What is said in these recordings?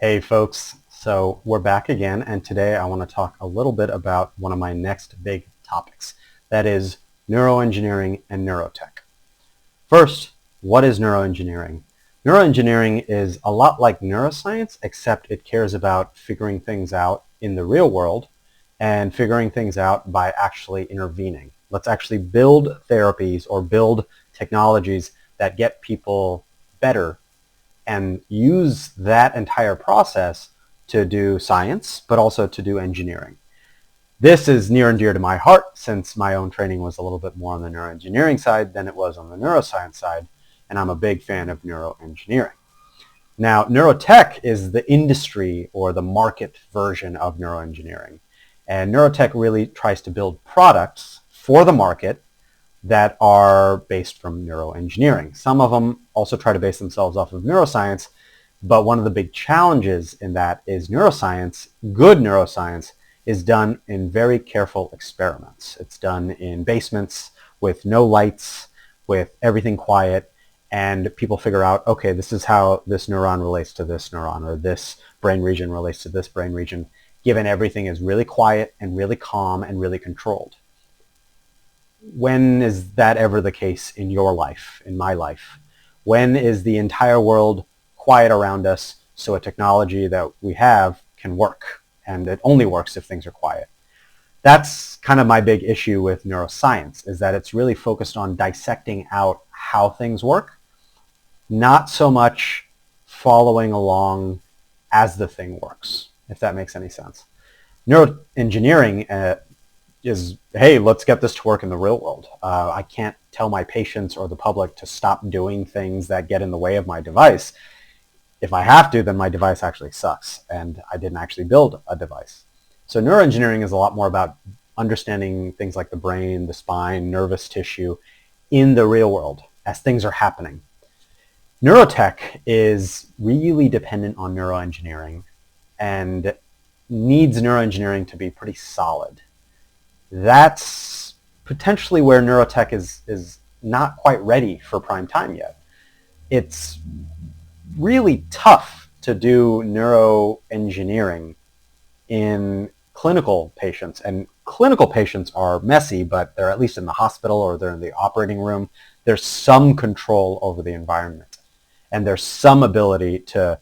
Hey folks, so we're back again, and today I want to talk a little bit about one of my next big topics. That is neuroengineering and neurotech. First, what is neuroengineering? Neuroengineering is a lot like neuroscience, except it cares about figuring things out in the real world and figuring things out by actually intervening. Let's actually build therapies or build technologies that get people better and use that entire process to do science, but also to do engineering. This is near and dear to my heart since my own training was a little bit more on the neuroengineering side than it was on the neuroscience side, and I'm a big fan of neuroengineering. Now, neurotech is the industry or the market version of neuroengineering, and neurotech really tries to build products for the market that are based from neuroengineering. Some of them also try to base themselves off of neuroscience, but one of the big challenges in that is neuroscience, good neuroscience, is done in very careful experiments. It's done in basements with no lights, with everything quiet, and people figure out, okay, this is how this neuron relates to this neuron, or this brain region relates to this brain region, given everything is really quiet and really calm and really controlled. When is that ever the case in your life, in my life? When is the entire world quiet around us so a technology that we have can work? And it only works if things are quiet. That's kind of my big issue with neuroscience, is that it's really focused on dissecting out how things work, not so much following along as the thing works, if that makes any sense. Neuroengineering is, hey, let's get this to work in the real world. I can't tell my patients or the public to stop doing things that get in the way of my device. If I have to, then my device actually sucks, and I didn't actually build a device. So neuroengineering is a lot more about understanding things like the brain, the spine, nervous tissue in the real world as things are happening. Neurotech is really dependent on neuroengineering and needs neuroengineering to be pretty solid. That's potentially where neurotech is not quite ready for prime time yet. It's really tough to do neuroengineering in clinical patients, and clinical patients are messy, but they're at least in the hospital or they're in the operating room. There's some control over the environment, and there's some ability to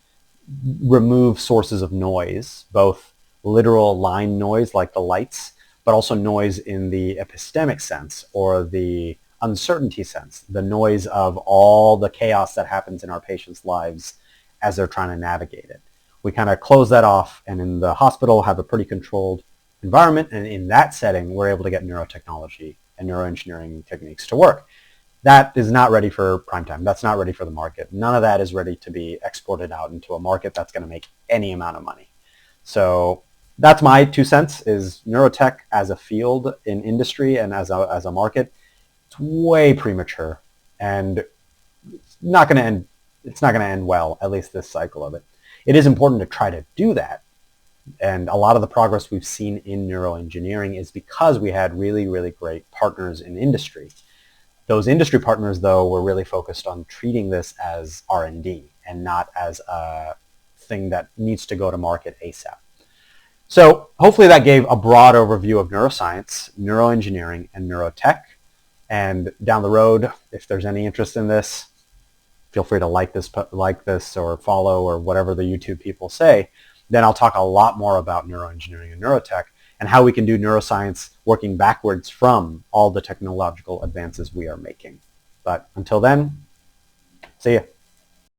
remove sources of noise, both literal line noise like the lights, but also noise in the epistemic sense or the uncertainty sense, the noise of all the chaos that happens in our patients' lives as they're trying to navigate it. We kind of close that off, and in the hospital have a pretty controlled environment, and in that setting we're able to get neurotechnology and neuroengineering techniques to work. That is not ready for prime time. That's not ready for the market. None of that is ready to be exported out into a market that's going to make any amount of money. So that's my 2 cents, is neurotech as a field in industry and as a market. It's way premature, and it's not going to end well, at least this cycle of it. It is important to try to do that. And a lot of the progress we've seen in neuroengineering is because we had really, really great partners in industry. Those industry partners, though, were really focused on treating this as R&D and not as a thing that needs to go to market ASAP. So hopefully that gave a broad overview of neuroscience, neuroengineering, and neurotech. And down the road, if there's any interest in this, feel free to like this or follow or whatever the YouTube people say. Then I'll talk a lot more about neuroengineering and neurotech and how we can do neuroscience working backwards from all the technological advances we are making. But until then, see ya.